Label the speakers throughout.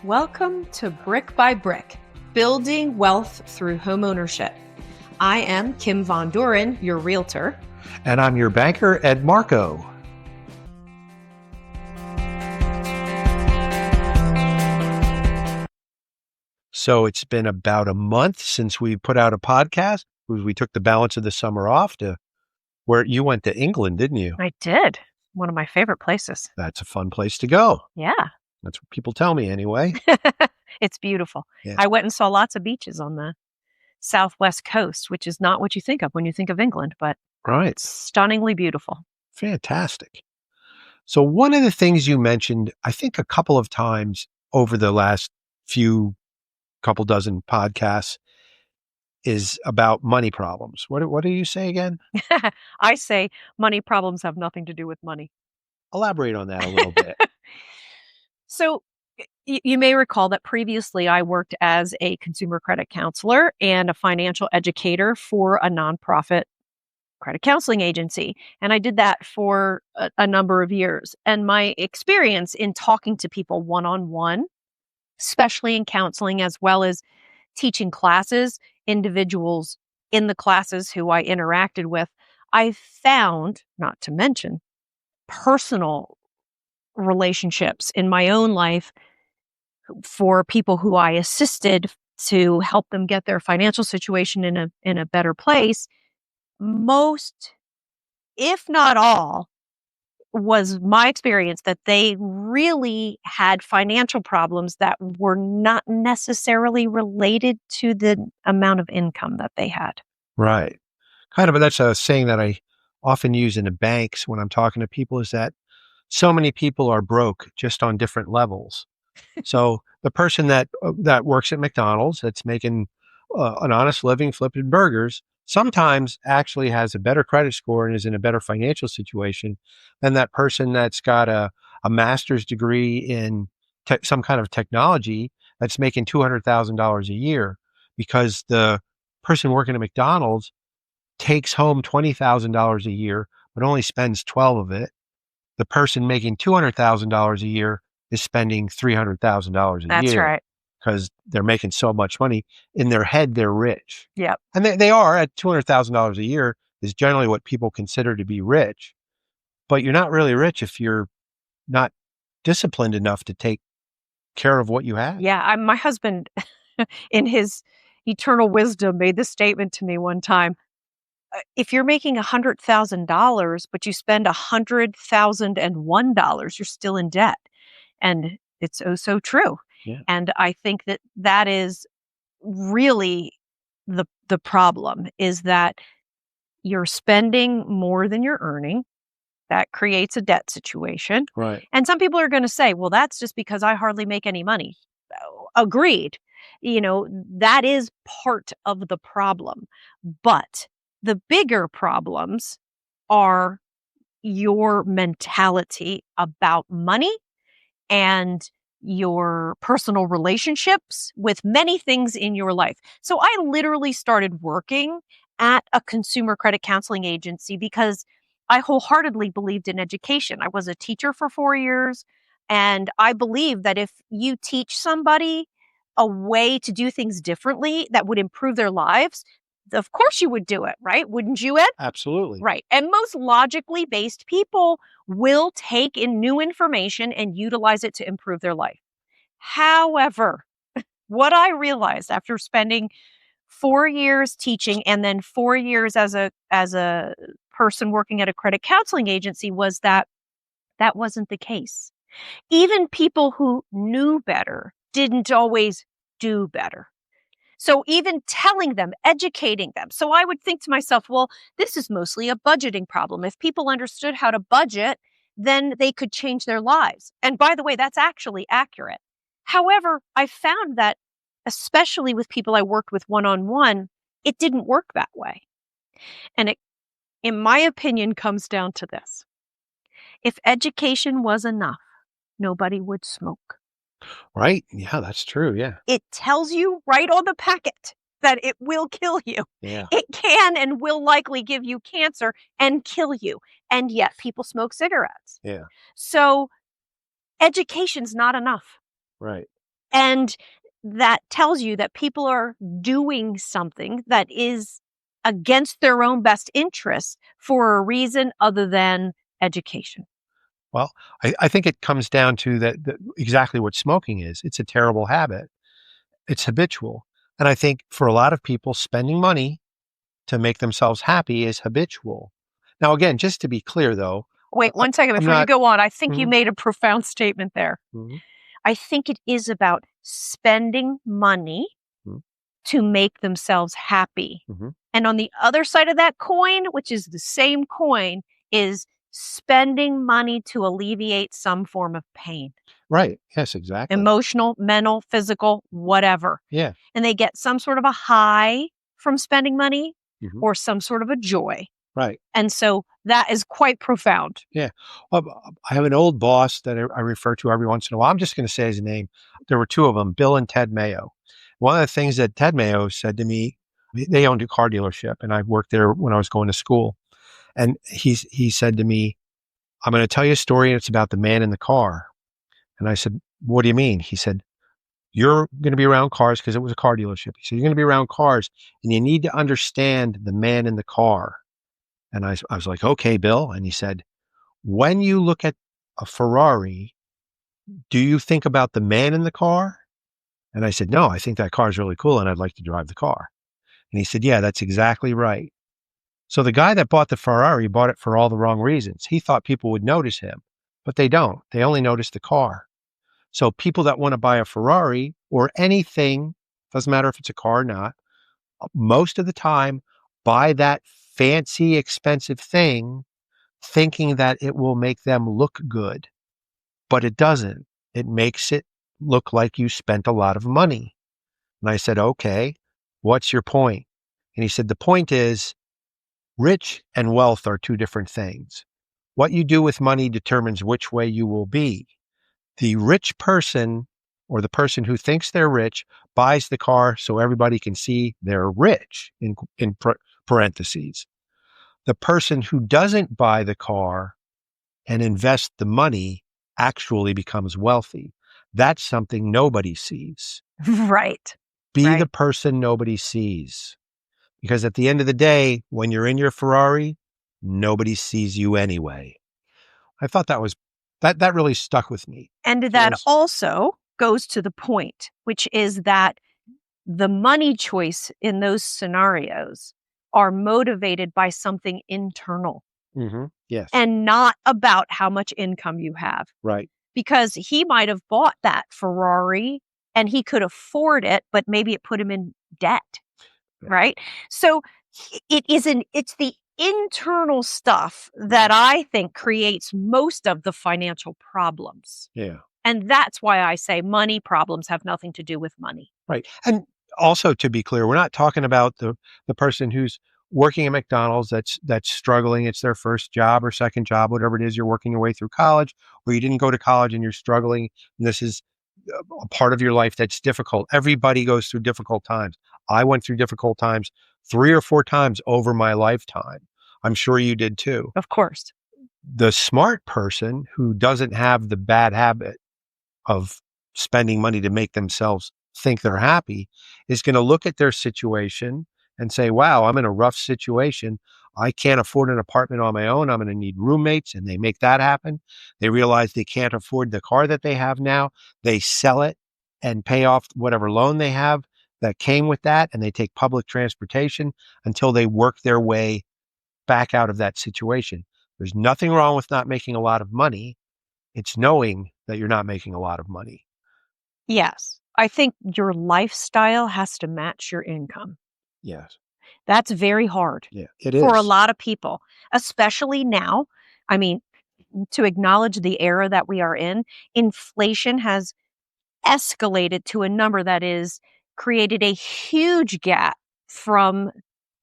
Speaker 1: Welcome to Brick by Brick, Building Wealth Through Homeownership. I am Kim Von Dohren, your realtor.
Speaker 2: And I'm your banker, Ed Marko. So it's been about a month since we put out a podcast. We took the balance of the summer off to where you went to England, didn't you?
Speaker 1: I did. One of my favorite places.
Speaker 2: That's a fun place to go.
Speaker 1: Yeah.
Speaker 2: That's what people tell me anyway.
Speaker 1: It's beautiful.
Speaker 2: Yeah.
Speaker 1: I went and saw lots of beaches on the southwest coast, which is not what you think of when you think of England, but
Speaker 2: Right.
Speaker 1: it's stunningly beautiful.
Speaker 2: Fantastic. So one of the things you mentioned, I think a couple of times over the last couple dozen podcasts, is about money problems. What do you say again?
Speaker 1: I say money problems have nothing to do with money.
Speaker 2: Elaborate on that a little bit.
Speaker 1: So you may recall that previously I worked as a consumer credit counselor and a financial educator for a nonprofit credit counseling agency. And I did that for a number of years. And my experience in talking to people one-on-one, especially in counseling, as well as teaching classes, individuals in the classes who I interacted with, I found, not to mention personal relationships in my own life for people who I assisted to help them get their financial situation in a better place. Most, if not all, was my experience that they really had financial problems that were not necessarily related to the amount of income that they had.
Speaker 2: Right. But that's a saying that I often use in the banks when I'm talking to people, is that so many people are broke just on different levels. So the person that works at McDonald's, that's making an honest living flipping burgers, sometimes actually has a better credit score and is in a better financial situation than that person that's got a master's degree in some kind of technology that's making $200,000 a year, because the person working at McDonald's takes home $20,000 a year, but only spends 12 of it. The person making $200,000 a year is spending $300,000 a
Speaker 1: That's
Speaker 2: year.
Speaker 1: right.
Speaker 2: Because they're making so much money. In their head, they're rich.
Speaker 1: Yep.
Speaker 2: And they are. At $200,000 a year is generally what people consider to be rich. But you're not really rich if you're not disciplined enough to take care of what you have.
Speaker 1: Yeah. My husband, in his eternal wisdom, made this statement to me one time. If you're making $100,000, but you spend $100,001, you're still in debt. And it's oh so true.
Speaker 2: Yeah.
Speaker 1: And I think that is really the problem, is that you're spending more than you're earning. That creates a debt situation.
Speaker 2: Right.
Speaker 1: And some people are going to say, well, that's just because I hardly make any money. Agreed. That is part of the problem. But the bigger problems are your mentality about money and your personal relationships with many things in your life. So I literally started working at a consumer credit counseling agency because I wholeheartedly believed in education. I was a teacher for 4 years, and I believe that if you teach somebody a way to do things differently that would improve their lives, of course you would do it, right? Wouldn't you, Ed?
Speaker 2: Absolutely.
Speaker 1: Right. And most logically based people will take in new information and utilize it to improve their life. However, what I realized after spending 4 years teaching and then 4 years as a person working at a credit counseling agency was that wasn't the case. Even people who knew better didn't always do better. So even telling them, educating them. So I would think to myself, well, this is mostly a budgeting problem. If people understood how to budget, then they could change their lives. And by the way, that's actually accurate. However, I found that, especially with people I worked with one-on-one, it didn't work that way. And it, in my opinion, comes down to this. If education was enough, nobody would smoke.
Speaker 2: Right? Yeah, that's true. Yeah.
Speaker 1: It tells you right on the packet that it will kill you.
Speaker 2: Yeah.
Speaker 1: It can and will likely give you cancer and kill you. And yet people smoke cigarettes.
Speaker 2: Yeah.
Speaker 1: So education's not enough.
Speaker 2: Right.
Speaker 1: And that tells you that people are doing something that is against their own best interests for a reason other than education.
Speaker 2: Well, I think it comes down to that exactly what smoking is. It's a terrible habit. It's habitual. And I think for a lot of people, spending money to make themselves happy is habitual. Now, again, just to be clear, though,
Speaker 1: Wait
Speaker 2: I,
Speaker 1: one second
Speaker 2: I'm
Speaker 1: before you
Speaker 2: not.
Speaker 1: go on. I think you
Speaker 2: Mhm,
Speaker 1: made a profound statement there.
Speaker 2: mhm,
Speaker 1: I think it is about spending money
Speaker 2: mhm,
Speaker 1: to make themselves happy.
Speaker 2: mhm.
Speaker 1: And on the other side of that coin, which is the same coin, is spending money to alleviate some form of pain,
Speaker 2: Right. Yes, exactly.
Speaker 1: emotional, mental, physical, whatever.
Speaker 2: Yeah.
Speaker 1: And they get some sort of a high from spending money
Speaker 2: Mhm.
Speaker 1: or some sort of a joy.
Speaker 2: Right.
Speaker 1: And so that is quite profound.
Speaker 2: Yeah. I have an old boss that I refer to every once in a while. I'm just going to say his name. There were two of them, Bill and Ted Mayo. One of the things that Ted Mayo said to me, they owned a car dealership, and I worked there when I was going to school. And he said to me, "I'm going to tell you a story, and it's about the man in the car." And I said, "What do you mean?" He said, "You're going to be around cars," because it was a car dealership. He said, "You're going to be around cars, and you need to understand the man in the car." And I was like, "Okay, Bill." And he said, "When you look at a Ferrari, do you think about the man in the car?" And I said, "No, I think that car is really cool and I'd like to drive the car." And he said, "Yeah, that's exactly right." So the guy that bought the Ferrari bought it for all the wrong reasons. He thought people would notice him, but they don't. They only notice the car. So people that want to buy a Ferrari or anything, doesn't matter if it's a car or not, most of the time buy that fancy, expensive thing thinking that it will make them look good. But it doesn't. It makes it look like you spent a lot of money. And I said, "Okay, what's your point?" And he said, "The point is rich and wealth are two different things. What you do with money determines which way you will be. The rich person or the person who thinks they're rich buys the car so everybody can see they're rich in parentheses. The person who doesn't buy the car and invest the money actually becomes wealthy. That's something nobody sees.
Speaker 1: Right.
Speaker 2: Be the
Speaker 1: Right.
Speaker 2: person nobody sees. Because at the end of the day, when you're in your Ferrari, nobody sees you anyway. I thought that really stuck with me.
Speaker 1: And
Speaker 2: It
Speaker 1: that
Speaker 2: was
Speaker 1: also goes to the point, which is that the money choice in those scenarios are motivated by something internal
Speaker 2: yes,
Speaker 1: and not about how much income you have.
Speaker 2: right.
Speaker 1: Because he might have bought that Ferrari and he could afford it, but maybe it put him in debt,
Speaker 2: Yeah.
Speaker 1: right? So it's the internal stuff
Speaker 2: Mhm.
Speaker 1: that I think creates most of the financial problems.
Speaker 2: Yeah.
Speaker 1: And that's why I say money problems have nothing to do with money.
Speaker 2: Right. And also to be clear, we're not talking about the person who's working at McDonald's that's struggling. It's their first job or second job, whatever it is. You're working your way through college, or you didn't go to college and you're struggling. And this is a part of your life that's difficult. Everybody goes through difficult times. I went through difficult times 3 or 4 times over my lifetime. I'm sure you did too.
Speaker 1: Of course.
Speaker 2: The smart person who doesn't have the bad habit of spending money to make themselves think they're happy is going to look at their situation and say, "Wow, I'm in a rough situation. I can't afford an apartment on my own. I'm going to need roommates." And they make that happen. They realize they can't afford the car that they have now. They sell it and pay off whatever loan they have that came with that. And they take public transportation until they work their way back out of that situation. There's nothing wrong with not making a lot of money. It's knowing that you're not making a lot of money.
Speaker 1: Yes. I think your lifestyle has to match your income.
Speaker 2: Yes.
Speaker 1: That's very hard
Speaker 2: Yeah, it
Speaker 1: for a
Speaker 2: is.
Speaker 1: lot of people, especially now. I mean, to acknowledge the era that we are in, inflation has escalated to a number that is created a huge gap from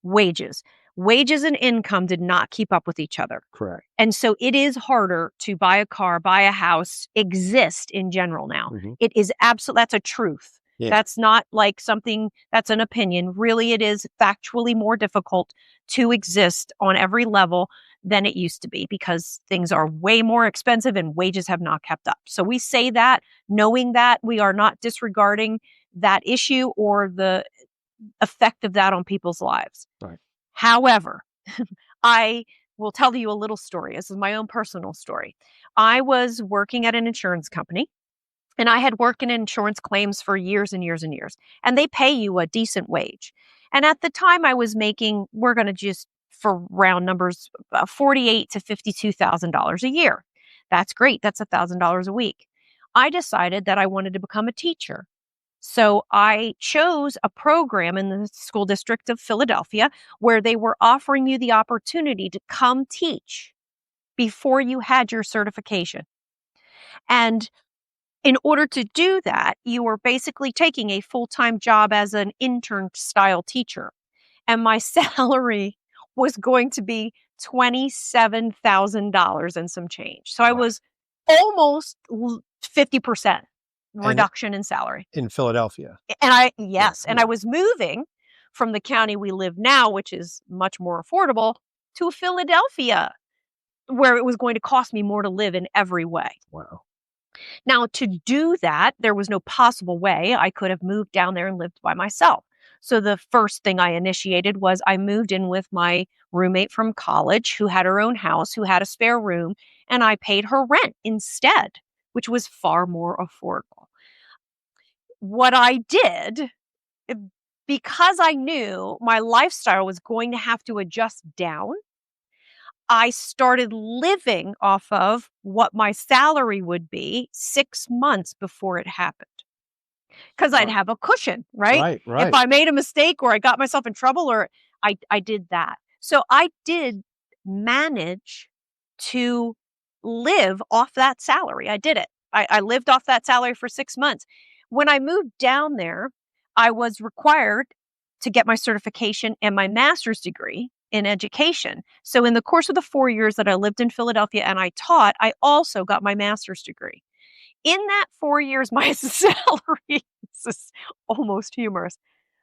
Speaker 1: wages. Wages and income did not keep up with each other.
Speaker 2: Correct.
Speaker 1: And so it is harder to buy a car, buy a house, exist in general now.
Speaker 2: Mhm.
Speaker 1: It is absolute, that's a truth.
Speaker 2: Yeah.
Speaker 1: That's not like something that's an opinion. Really, it is factually more difficult to exist on every level than it used to be because things are way more expensive and wages have not kept up. So we say that knowing that we are not disregarding that issue or the effect of that on people's lives.
Speaker 2: Right.
Speaker 1: However, I will tell you a little story. This is my own personal story. I was working at an insurance company and I had worked in insurance claims for years and years and years, and they pay you a decent wage. And at the time, I was making, we're going to just for round numbers, $48,000 to $52,000 a year. That's great. That's $1,000 a week. I decided that I wanted to become a teacher. So I chose a program in the school district of Philadelphia where they were offering you the opportunity to come teach before you had your certification. And in order to do that, you were basically taking a full-time job as an intern style teacher. And my salary was going to be $27,000 and some change. So I
Speaker 2: Wow.
Speaker 1: was almost 50%
Speaker 2: And
Speaker 1: reduction in salary.
Speaker 2: in Philadelphia.
Speaker 1: And
Speaker 2: Yeah.
Speaker 1: yes, and I was moving from the county we live now, which is much more affordable, to Philadelphia, where it was going to cost me more to live in every way.
Speaker 2: Wow.
Speaker 1: Now, to do that, there was no possible way I could have moved down there and lived by myself. So the first thing I initiated was I moved in with my roommate from college who had her own house, who had a spare room, and I paid her rent instead, which was far more affordable. What I did, eh, because I knew my lifestyle was going to have to adjust down, I started living off of what my salary would be 6 months before it happened. Because 'Cause I'd
Speaker 2: Right.
Speaker 1: have a cushion, right?
Speaker 2: Right.
Speaker 1: If
Speaker 2: Right.
Speaker 1: I made a mistake or I got myself in trouble or I did that. So I did manage to live off that salary. I did it. I lived off that salary for 6 months. When I moved down there, I was required to get my certification and my master's degree in education. So in the course of the 4 years that I lived in Philadelphia and I taught, I also got my master's degree. In that 4 years, my salary this is almost humorous.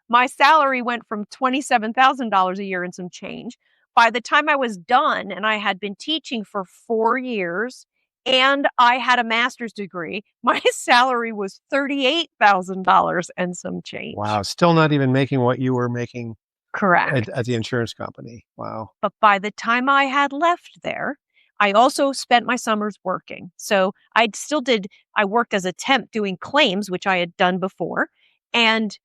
Speaker 1: My salary went from $27,000 a year and some change. By the time I was done and I had been teaching for 4 years and I had a master's degree, my salary was $38,000 and some change.
Speaker 2: Wow. Still not even making what you were making at
Speaker 1: Correct.
Speaker 2: the insurance company. Wow.
Speaker 1: But by the time I had left there, I also spent my summers working. So I worked as a temp doing claims, which I had done before. And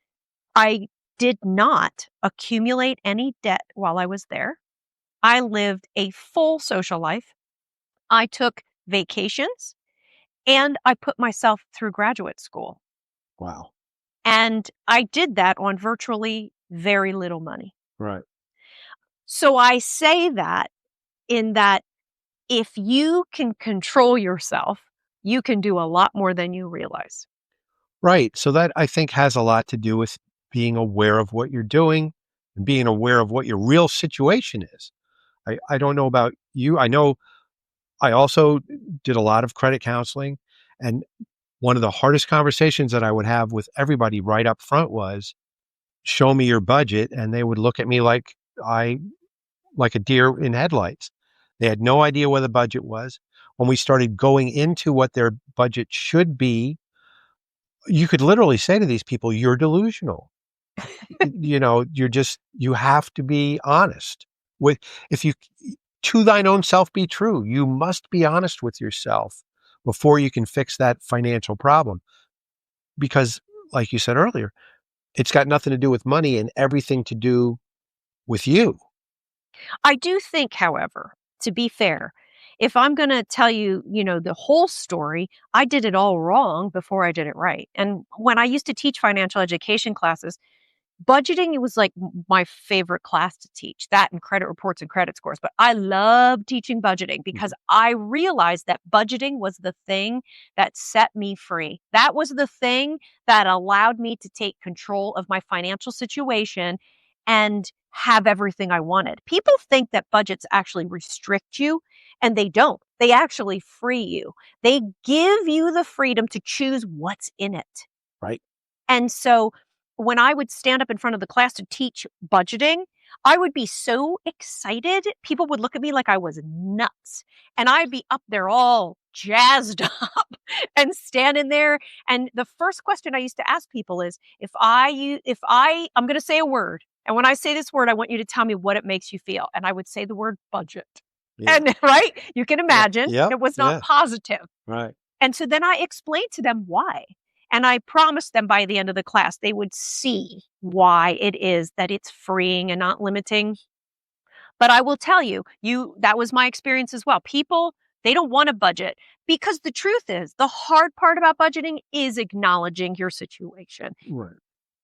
Speaker 1: I did not accumulate any debt while I was there. I lived a full social life. I took vacations and I put myself through graduate school.
Speaker 2: Wow.
Speaker 1: And I did that on virtually very little money.
Speaker 2: Right.
Speaker 1: So I say that in that if you can control yourself, you can do a lot more than you realize.
Speaker 2: Right. So that I think has a lot to do with being aware of what you're doing and being aware of what your real situation is. I don't know about you. I know I also did a lot of credit counseling. And one of the hardest conversations that I would have with everybody right up front was show me your budget. And they would look at me I like a deer in headlights. They had no idea what the budget was. When we started going into what their budget should be, you could literally say to these people, you're delusional. You have to be honest with, if you, to thine own self be true, you must be honest with yourself before you can fix that financial problem. Because, like you said earlier, it's got nothing to do with money and everything to do with you.
Speaker 1: I do think, however, to be fair, if I'm going to tell you, the whole story, I did it all wrong before I did it right. And when I used to teach financial education classes, budgeting, it was like my favorite class to teach, that and credit reports and credit scores. But I love teaching budgeting because
Speaker 2: Mhm.
Speaker 1: I realized that budgeting was the thing that set me free. That was the thing that allowed me to take control of my financial situation and have everything I wanted. People think that budgets actually restrict you, and they don't. They actually free you. They give you the freedom to choose what's in it.
Speaker 2: Right?
Speaker 1: And so when I would stand up in front of the class to teach budgeting, I would be so excited. People would look at me like I was nuts. And I'd be up there all jazzed up and standing there. And the first question I used to ask people is, I'm going to say a word. And when I say this word, I want you to tell me what it makes you feel. And I would say the word budget.
Speaker 2: Yeah.
Speaker 1: And right, you can imagine
Speaker 2: Yep.
Speaker 1: it was not
Speaker 2: Yeah.
Speaker 1: positive.
Speaker 2: Right.
Speaker 1: And so then I explained to them why. And I promised them by the end of the class, they would see why it is that it's freeing and not limiting. But I will tell you, that was my experience as well. People, they don't want a budget because the truth is the hard part about budgeting is acknowledging your situation.
Speaker 2: Right.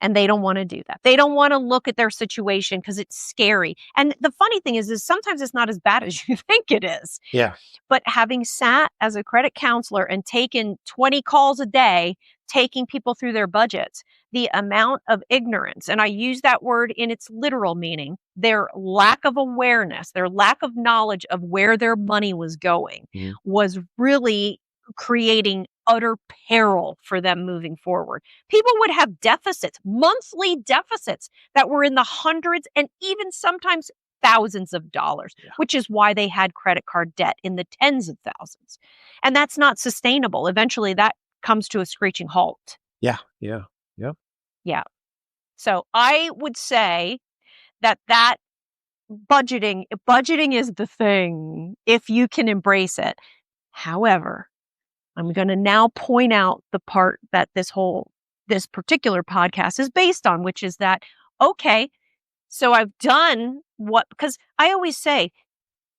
Speaker 1: And they don't want to do that. They don't want to look at their situation because it's scary. And the funny thing is sometimes it's not as bad as you think it is.
Speaker 2: Yeah.
Speaker 1: But having sat as a credit counselor and taken 20 calls a day, taking people through their budgets, the amount of ignorance, and I use that word in its literal meaning, their lack of awareness, their lack of knowledge of where their money was going was really creating utter peril for them moving forward. People would have deficits, monthly deficits that were in the hundreds and even sometimes thousands of dollars, which is why they had credit card debt in the tens of thousands. And that's not sustainable. Eventually that comes to a screeching halt.
Speaker 2: Yeah. Yeah. Yep.
Speaker 1: Yeah. So I would say that budgeting is the thing if you can embrace it. However, I'm going to now point out the part that this particular podcast is based on, which is that, okay, so I've done because I always say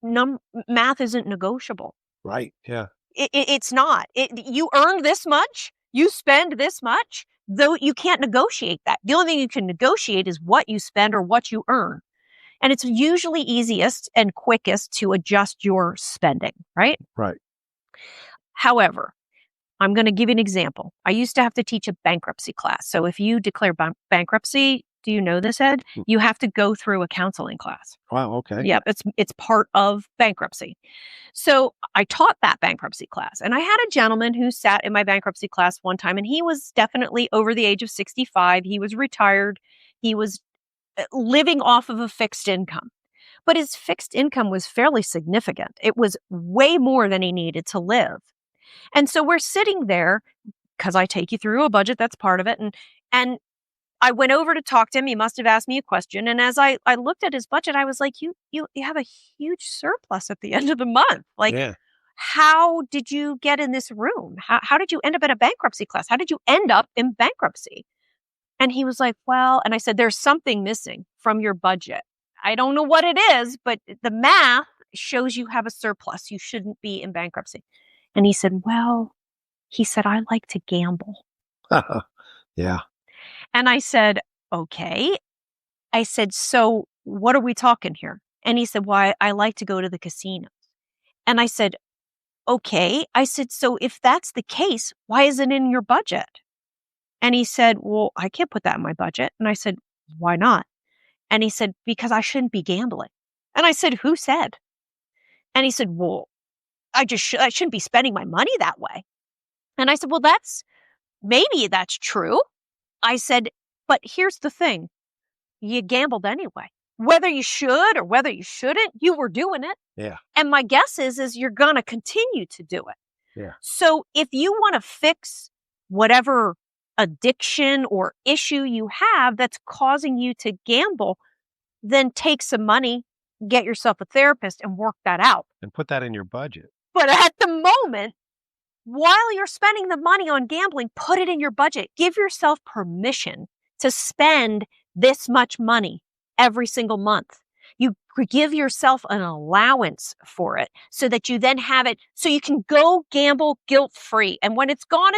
Speaker 1: math isn't negotiable.
Speaker 2: Right. Yeah.
Speaker 1: It's not. You earn this much, you spend this much, though you can't negotiate that. The only thing you can negotiate is what you spend or what you earn. And it's usually easiest and quickest to adjust your spending, right?
Speaker 2: Right.
Speaker 1: However, I'm going to give you an example. I used to have to teach a bankruptcy class. So if you declare bankruptcy, do you know this, Ed? You have to go through a counseling class.
Speaker 2: Wow. Okay.
Speaker 1: Yeah, it's part of bankruptcy. So I taught that bankruptcy class. And I had a gentleman who sat in my bankruptcy class one time, and he was definitely over the age of 65. He was retired. He was living off of a fixed income. But his fixed income was fairly significant. It was way more than he needed to live. And so we're sitting there because I take you through a budget, that's part of it. And I went over to talk to him. He must have asked me a question. And as I looked at his budget, I was like, you have a huge surplus at the end of the month. Like, how did you get in this room? How did you end up at a bankruptcy class? How did you end up in bankruptcy? And he was like, well, and I said, there's something missing from your budget. I don't know what it is, but the math shows you have a surplus. You shouldn't be in bankruptcy. And he said, I like to gamble.
Speaker 2: Yeah.
Speaker 1: And I said, okay. I said, so what are we talking here? And he said, well, I like to go to the casinos. And I said, okay. I said, so if that's the case, why is it in your budget? And he said, well, I can't put that in my budget. And I said, why not? And he said, because I shouldn't be gambling. And I said, who said? And he said, well, I shouldn't be spending my money that way. And I said, well, maybe that's true. I said, but here's the thing. You gambled anyway. Whether you should or whether you shouldn't, you were doing it.
Speaker 2: Yeah.
Speaker 1: And my guess is you're going to continue to do it.
Speaker 2: Yeah.
Speaker 1: So if you want to fix whatever addiction or issue you have that's causing you to gamble, then take some money, get yourself a therapist and work that out.
Speaker 2: And put that in your budget.
Speaker 1: But at the moment, while you're spending the money on gambling, put it in your budget. Give yourself permission to spend this much money every single month. You give yourself an allowance for it so that you then have it so you can go gamble guilt-free. And when it's gone,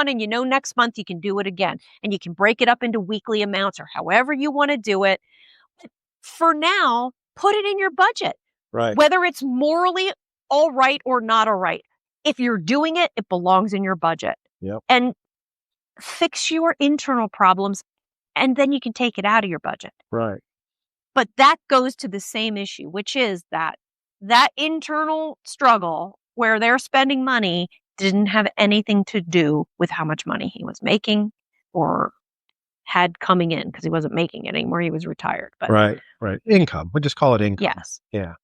Speaker 1: and next month you can do it again. And you can break it up into weekly amounts or however you want to do it. For now, put it in your budget.
Speaker 2: Right.
Speaker 1: Whether it's morally all right or not all right. If you're doing it, it belongs in your budget.
Speaker 2: Yep.
Speaker 1: And fix your internal problems, and then you can take it out of your budget.
Speaker 2: Right.
Speaker 1: But that goes to the same issue, which is that internal struggle where they're spending money didn't have anything to do with how much money he was making or had coming in because he wasn't making it anymore. He was retired. But
Speaker 2: Right. Income. We'll just call it income.
Speaker 1: yes.
Speaker 2: Yeah.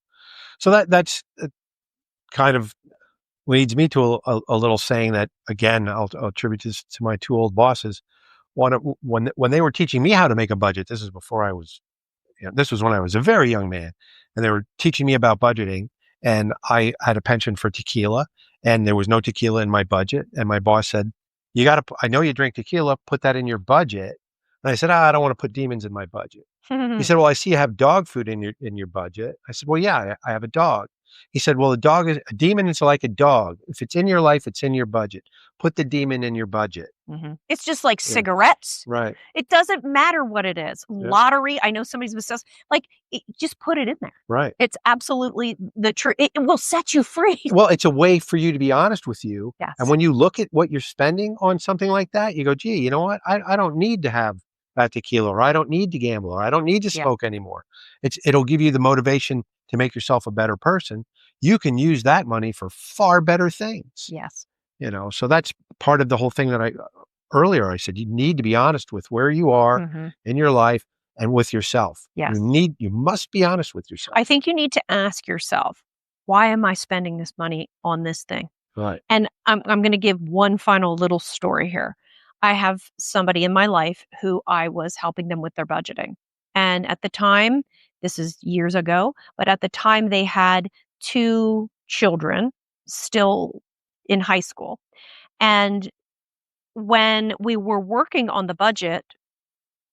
Speaker 2: So that's kind of leads me to a little saying that, again, I'll attribute this to my two old bosses. When they were teaching me how to make a budget, this is before I was, this was when I was a very young man, and they were teaching me about budgeting. And I had a penchant for tequila, and there was no tequila in my budget. And my boss said, "You got to. I know you drink tequila. Put that in your budget." And I said, "I don't want to put demons in my budget." He said, "Well, I see you have dog food in your budget." I said, "Well, yeah, I have a dog." He said, "Well, a demon is like a dog. If it's in your life, it's in your budget. Put the demon in your budget."
Speaker 1: It's just like
Speaker 2: Yeah.
Speaker 1: cigarettes.
Speaker 2: Right.
Speaker 1: It doesn't matter what it is.
Speaker 2: Yeah.
Speaker 1: Lottery. I know somebody's obsessed. Like, just put it in there.
Speaker 2: Right.
Speaker 1: It's absolutely the truth. It will set you free.
Speaker 2: Well, it's a way for you to be honest with you.
Speaker 1: Yes.
Speaker 2: And when you look at what you're spending on something like that, you go, gee, you know what? I don't need to have that tequila, or I don't need to gamble, or I don't need to smoke anymore. It'll give you the motivation to make yourself a better person. You can use that money for far better things.
Speaker 1: Yes.
Speaker 2: So that's part of the whole thing that earlier I said, you need to be honest with where you are in your life and with yourself.
Speaker 1: Yes.
Speaker 2: You must be honest with yourself.
Speaker 1: I think you need to ask yourself, why am I spending this money on this thing?
Speaker 2: Right.
Speaker 1: And I'm going to give one final little story here. I have somebody in my life who I was helping them with their budgeting. And at the time, this is years ago, but at the time they had 2 children still in high school. And when we were working on the budget,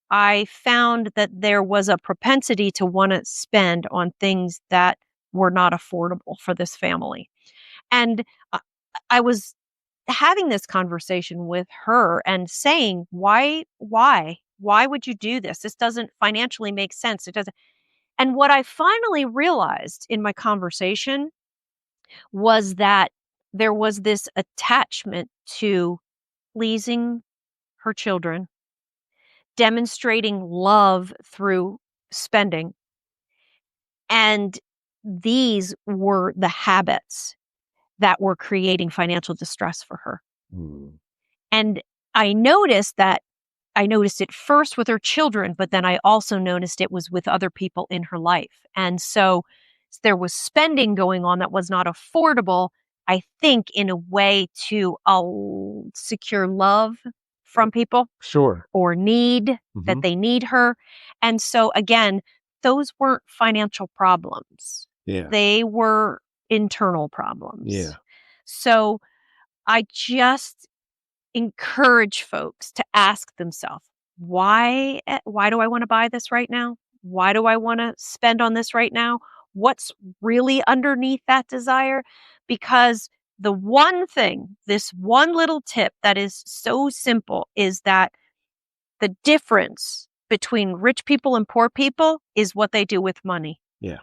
Speaker 1: I found that there was a propensity to want to spend on things that were not affordable for this family. And I I was having this conversation with her and saying, why would you do this? This doesn't financially make sense. It doesn't. And what I finally realized in my conversation was that there was this attachment to pleasing her children, demonstrating love through spending. And these were the habits that were creating financial distress for her. And I noticed it first with her children, but then I also noticed it was with other people in her life. And so there was spending going on that was not affordable, I think, in a way to secure love from people.
Speaker 2: Sure.
Speaker 1: Or need that they need her. And so again, those weren't financial problems.
Speaker 2: Yeah.
Speaker 1: They were internal problems.
Speaker 2: Yeah.
Speaker 1: So I just encourage folks to ask themselves, why do I want to buy this right now? Why do I want to spend on this right now? What's really underneath that desire? Because the one thing, this one little tip that is so simple is that the difference between rich people and poor people is what they do with money.
Speaker 2: Yeah.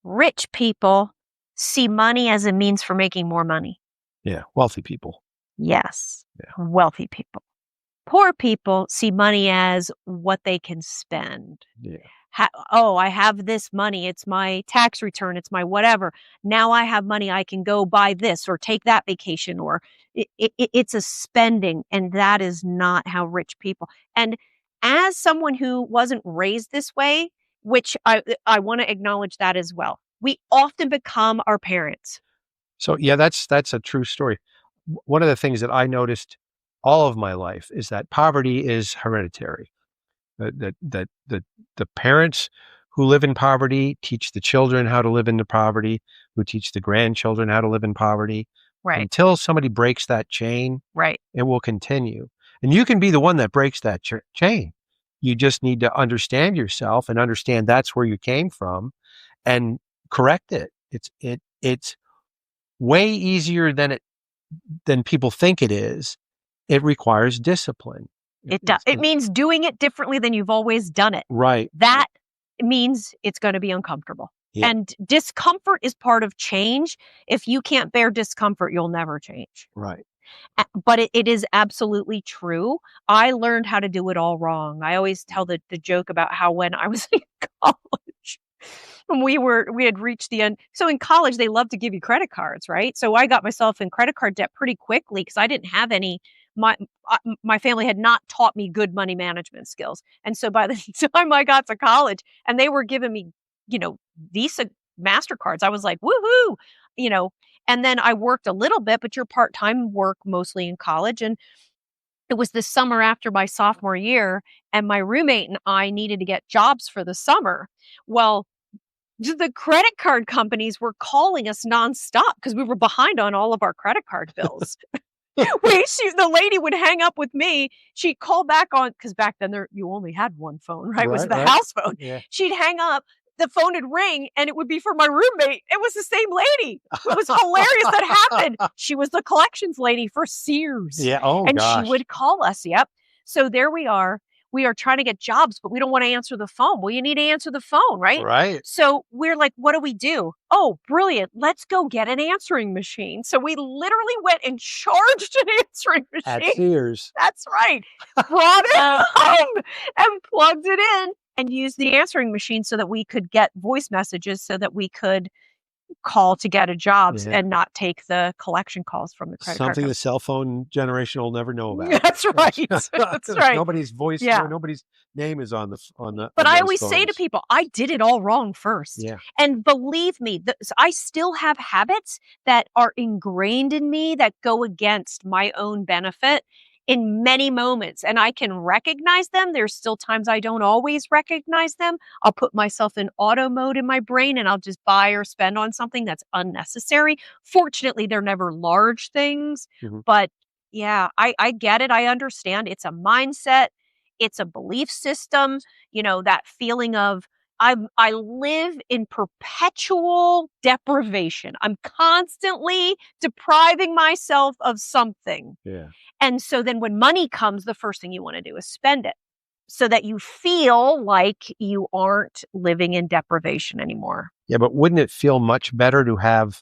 Speaker 1: Rich people see money as a means for making more money.
Speaker 2: Yeah. Wealthy people.
Speaker 1: Yes.
Speaker 2: Yeah.
Speaker 1: Wealthy people. Poor people see money as what they can spend.
Speaker 2: Yeah.
Speaker 1: I have this money. It's my tax return. It's my whatever. Now I have money. I can go buy this or take that vacation, or it's a spending. And that is not how rich people. And as someone who wasn't raised this way, which I want to acknowledge that as well, we often become our parents.
Speaker 2: So yeah, that's a true story. One of the things that I noticed all of my life is that poverty is hereditary. The parents who live in poverty teach the children how to live into poverty, who teach the grandchildren how to live in poverty.
Speaker 1: Right.
Speaker 2: Until somebody breaks that chain,
Speaker 1: right,
Speaker 2: it will continue. And you can be the one that breaks that chain. You just need to understand yourself and understand that's where you came from and correct it. It's way easier than people think it is. It requires discipline.
Speaker 1: It does. It means doing it differently than you've always done it.
Speaker 2: Right.
Speaker 1: That means it's going to be uncomfortable.
Speaker 2: Yeah.
Speaker 1: And discomfort is part of change. If you can't bear discomfort, you'll never change.
Speaker 2: Right.
Speaker 1: But it is absolutely true. I learned how to do it all wrong. I always tell the joke about how when I was in college, we had reached the end. So in college, they love to give you credit cards, right? So I got myself in credit card debt pretty quickly because I didn't have any my family had not taught me good money management skills. And so by the time I got to college and they were giving me, Visa MasterCards, I was like, woohoo, you know, and then I worked a little bit, but your part-time work mostly in college. And it was the summer after my sophomore year, and my roommate and I needed to get jobs for the summer. Well, the credit card companies were calling us nonstop because we were behind on all of our credit card bills. The lady would hang up with me. She'd call back on, because back then you only had one phone, right? It was the house phone.
Speaker 2: Yeah.
Speaker 1: She'd hang up, the phone would ring, and it would be for my roommate. It was the same lady. It was hilarious that happened. She was the collections lady for Sears.
Speaker 2: Yeah. Oh,
Speaker 1: and
Speaker 2: gosh.
Speaker 1: she would call us. Yep. So there we are. We are trying to get jobs, but we don't want to answer the phone. Well, you need to answer the phone, right?
Speaker 2: Right.
Speaker 1: So we're like, what do we do? Oh, brilliant. Let's go get an answering machine. So we literally went and charged an answering
Speaker 2: At
Speaker 1: machine.
Speaker 2: Sears.
Speaker 1: That's right. Brought it home and plugged it in and used the answering machine so that we could get voice messages so that we could call to get a job and not take the collection calls from the credit card
Speaker 2: Something
Speaker 1: company.
Speaker 2: the cell phone generation will never know about.
Speaker 1: That's right. That's right.
Speaker 2: Nobody's voice, nobody's name is on the.
Speaker 1: But I always say to people, I did it all wrong first.
Speaker 2: Yeah.
Speaker 1: And believe me, I still have habits that are ingrained in me that go against my own benefit in many moments. And I can recognize them. There's still times I don't always recognize them. I'll put myself in auto mode in my brain and I'll just buy or spend on something that's unnecessary. Fortunately, they're never large things. But yeah, I get it. I understand. It's a mindset. It's a belief system. That feeling of I live in perpetual deprivation. I'm constantly depriving myself of something.
Speaker 2: Yeah.
Speaker 1: And so then when money comes, the first thing you want to do is spend it so that you feel like you aren't living in deprivation anymore.
Speaker 2: Yeah, but wouldn't it feel much better to have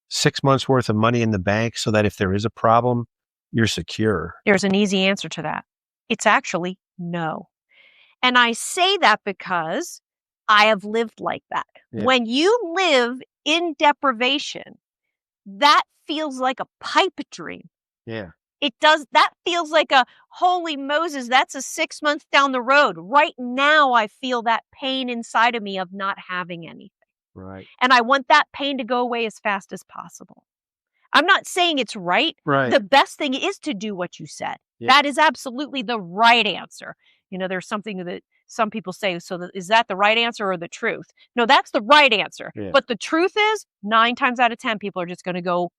Speaker 2: 6 months worth of money in the bank so that if there is a problem, you're secure?
Speaker 1: There's an easy answer to that. It's actually no. And I say that because I have lived like that. Yeah. When you live in deprivation, that feels like a pipe dream.
Speaker 2: Yeah.
Speaker 1: It does. That feels like a holy Moses. That's a 6 months down the road. Right now, I feel that pain inside of me of not having anything.
Speaker 2: Right.
Speaker 1: And I want that pain to go away as fast as possible. I'm not saying it's right.
Speaker 2: Right.
Speaker 1: The best thing is to do what you said. Yeah. That is absolutely the right answer. There's something that some people say, is that the right answer or the truth? No, that's the right answer. Yeah. But the truth is 9 times out of 10, people are just going to go,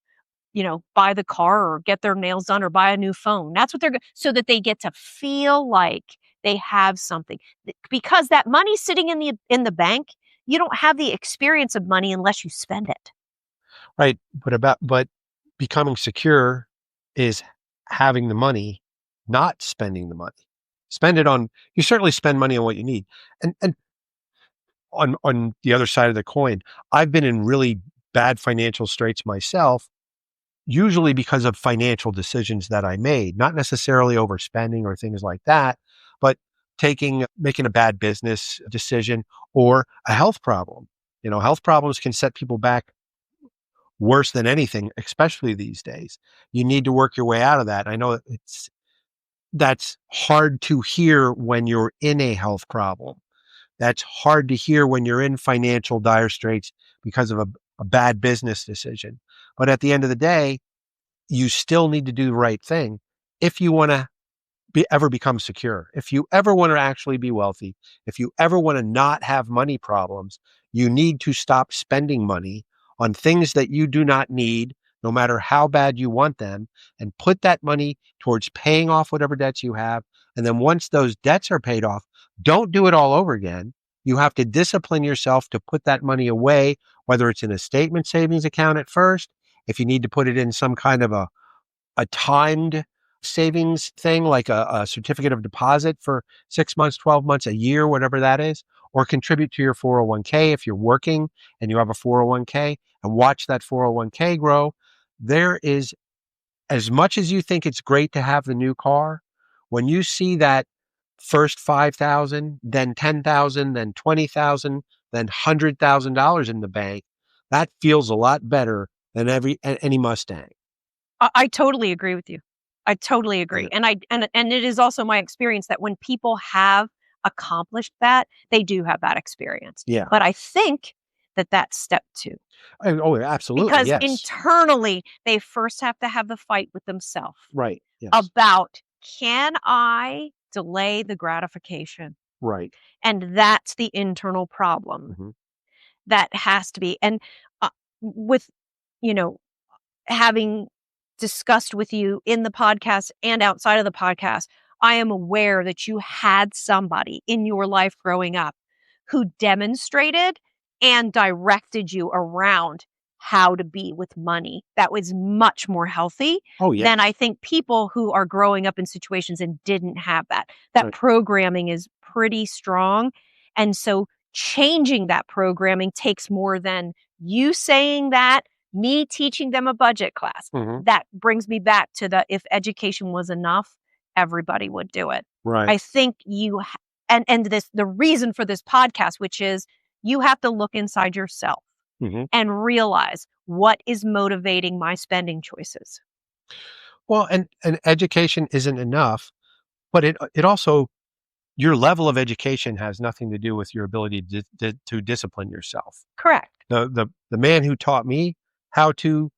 Speaker 1: buy the car or get their nails done or buy a new phone. That's what so that they get to feel like they have something. Because that money's sitting in the bank, you don't have the experience of money unless you spend it.
Speaker 2: Right. But becoming secure is having the money, not spending the money. You certainly spend money on what you need. And on the other side of the coin, I've been in really bad financial straits myself, usually because of financial decisions that I made, not necessarily overspending or things like that, but making a bad business decision or a health problem. Health problems can set people back worse than anything, especially these days. You need to work your way out of that. I know that's hard to hear when you're in a health problem. That's hard to hear when you're in financial dire straits because of a bad business decision. But at the end of the day, you still need to do the right thing if you want to ever become secure. If you ever want to actually be wealthy, if you ever want to not have money problems, you need to stop spending money on things that you do not need, no matter how bad you want them, and put that money towards paying off whatever debts you have. And then once those debts are paid off, don't do it all over again. You have to discipline yourself to put that money away, whether it's in a statement savings account at first, if you need to put it in some kind of a timed savings thing, like a certificate of deposit for 6 months, 12 months, a year, whatever that is, or contribute to your 401k if you're working and you have a 401k, and watch that 401k grow. There is, as much as you think it's great to have the new car, when you see that first $5,000, then $10,000, then $20,000, then $100,000 in the bank, that feels a lot better than any Mustang.
Speaker 1: I totally agree with you. I totally agree. And it is also my experience that when people have accomplished that, they do have that experience.
Speaker 2: Yeah.
Speaker 1: But I think that that's step 2.
Speaker 2: Oh, absolutely.
Speaker 1: Because
Speaker 2: Yes.
Speaker 1: internally, they first have to have the fight with themselves
Speaker 2: Right. Yes.
Speaker 1: about, can I delay the gratification?
Speaker 2: Right.
Speaker 1: And that's the internal problem
Speaker 2: Mhm.
Speaker 1: that has to be. And with, you know, having discussed with you in the podcast and outside of the podcast, I am aware that you had somebody in your life growing up who demonstrated and directed you around how to be with money that was much more healthy
Speaker 2: Oh, yeah.
Speaker 1: than I think people who are growing up in situations and didn't have that. That
Speaker 2: Right.
Speaker 1: programming is pretty strong. And so changing that programming takes more than you saying that, me teaching them a budget class.
Speaker 2: Mhm.
Speaker 1: That brings me back to if education was enough, everybody would do it.
Speaker 2: Right.
Speaker 1: I think and the reason for this podcast, which is you have to look inside yourself
Speaker 2: Mhm.
Speaker 1: and realize what is motivating my spending choices.
Speaker 2: Well, and education isn't enough, but it also, your level of education has nothing to do with your ability to discipline yourself.
Speaker 1: Correct.
Speaker 2: The man who taught me how to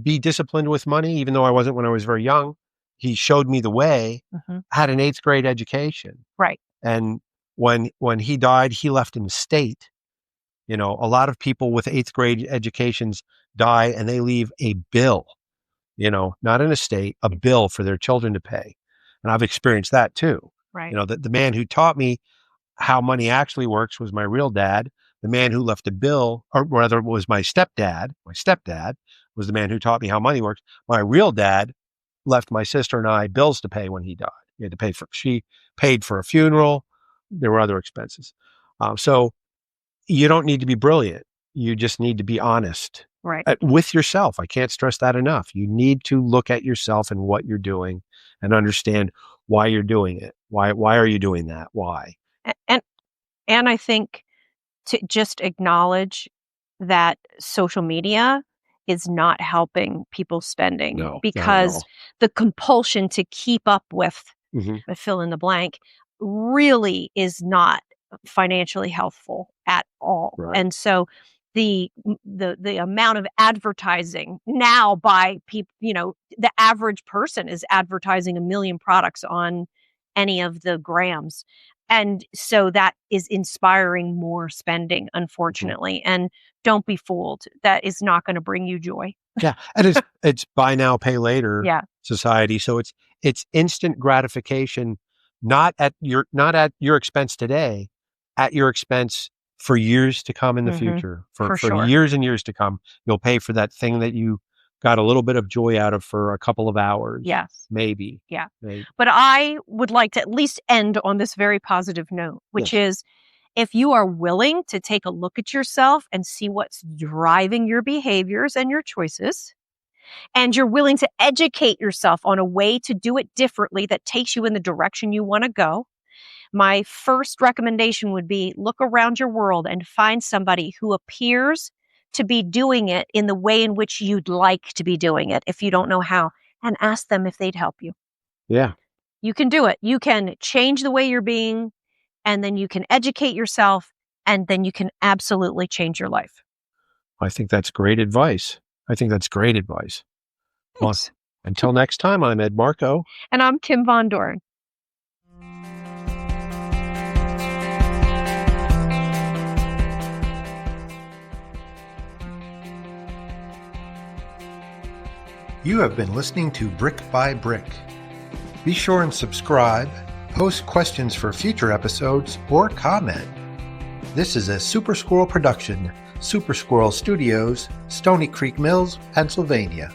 Speaker 2: be disciplined with money, even though I wasn't when I was very young, he showed me the way, had an 8th grade education.
Speaker 1: Right.
Speaker 2: And when he died, he left an estate. A lot of people with 8th grade educations die and they leave a bill, not an estate, a bill for their children to pay. And I've experienced that too.
Speaker 1: Right.
Speaker 2: The man who taught me how money actually works was my real dad. The man who left a bill, or rather was my stepdad. My stepdad was the man who taught me how money works. My real dad left my sister and I bills to pay when he died. She paid for a funeral. There were other expenses. So you don't need to be brilliant. You just need to be honest.
Speaker 1: Right.
Speaker 2: With yourself. I can't stress that enough. You need to look at yourself and what you're doing and understand why you're doing it. Why are you doing that? Why?
Speaker 1: And I think to just acknowledge that social media is not helping people's spending.
Speaker 2: No,
Speaker 1: because the compulsion to keep up with fill in the blank really is not financially helpful at all.
Speaker 2: Right.
Speaker 1: And so the amount of advertising now by people, the average person is advertising 1 million products on any of the grams. And so that is inspiring more spending, unfortunately. And don't be fooled. That is not going to bring you joy.
Speaker 2: Yeah. And it's buy now, pay later society. So it's instant gratification, not at your expense today, at your expense for years to come in the future. For
Speaker 1: sure.
Speaker 2: Years and years to come, you'll pay for that thing that you got a little bit of joy out of for a couple of hours.
Speaker 1: Yes.
Speaker 2: Maybe.
Speaker 1: Yeah.
Speaker 2: Maybe.
Speaker 1: But I would like to at least end on this very positive note, which is, if you are willing to take a look at yourself and see what's driving your behaviors and your choices, and you're willing to educate yourself on a way to do it differently that takes you in the direction you want to go, my first recommendation would be, look around your world and find somebody who appears to be doing it in the way in which you'd like to be doing it if you don't know how, and ask them if they'd help you.
Speaker 2: Yeah.
Speaker 1: You can do it. You can change the way you're being, and then you can educate yourself, and then you can absolutely change your life.
Speaker 2: I think that's great advice.
Speaker 1: Thanks.
Speaker 2: Well, until next time, I'm Ed Marko.
Speaker 1: And I'm Kim Von Dohren.
Speaker 2: You have been listening to Brick by Brick. Be sure and subscribe, post questions for future episodes, or comment. This is a Super Squirrel production, Super Squirrel Studios, Stony Creek Mills, Pennsylvania.